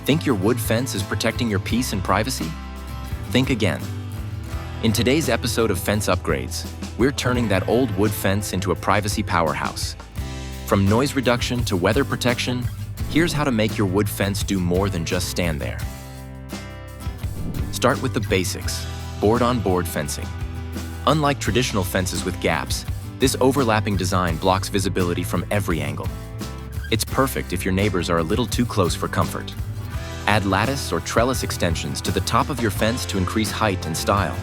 Think your wood fence is protecting your peace and privacy? Think again. In today's episode of Fence Upgrades, we're turning that old wood fence into a privacy powerhouse. From noise reduction to weather protection, here's how to make your wood fence do more than just stand there. Start with the basics, board-on-board fencing. Unlike traditional fences with gaps, this overlapping design blocks visibility from every angle. It's perfect if your neighbors are a little too close for comfort. Add lattice or trellis extensions to the top of your fence to increase height and style.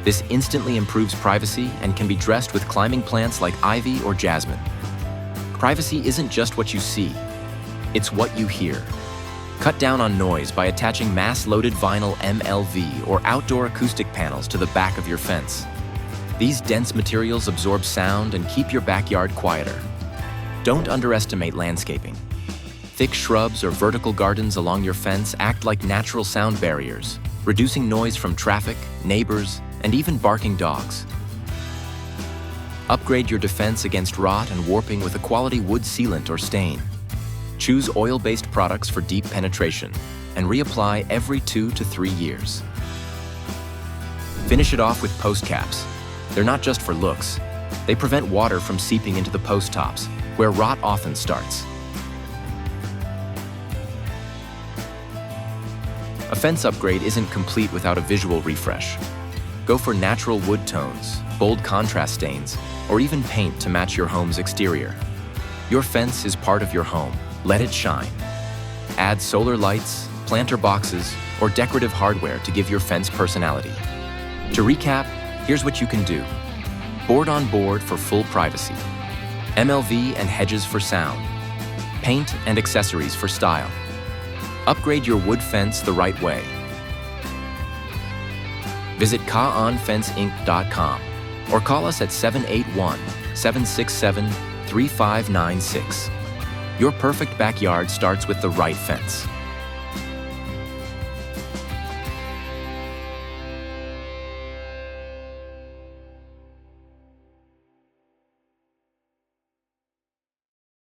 This instantly improves privacy and can be dressed with climbing plants like ivy or jasmine. Privacy isn't just what you see, it's what you hear. Cut down on noise by attaching mass-loaded vinyl MLV or outdoor acoustic panels to the back of your fence. These dense materials absorb sound and keep your backyard quieter. Don't underestimate landscaping. Thick shrubs or vertical gardens along your fence act like natural sound barriers, reducing noise from traffic, neighbors, and even barking dogs. Upgrade your defense against rot and warping with a quality wood sealant or stain. Choose oil-based products for deep penetration and reapply every 2 to 3 years. Finish it off with post caps. They're not just for looks. They prevent water from seeping into the post tops, where rot often starts. A fence upgrade isn't complete without a visual refresh. Go for natural wood tones, bold contrast stains, or even paint to match your home's exterior. Your fence is part of your home. Let it shine. Add solar lights, planter boxes, or decorative hardware to give your fence personality. To recap, here's what you can do. Board-on-board for full privacy. MLV and hedges for sound. Paint and accessories for style. Upgrade your wood fence the right way. Visit kaonfenceinc.com or call us at 781-767-3596. Your perfect backyard starts with the right fence.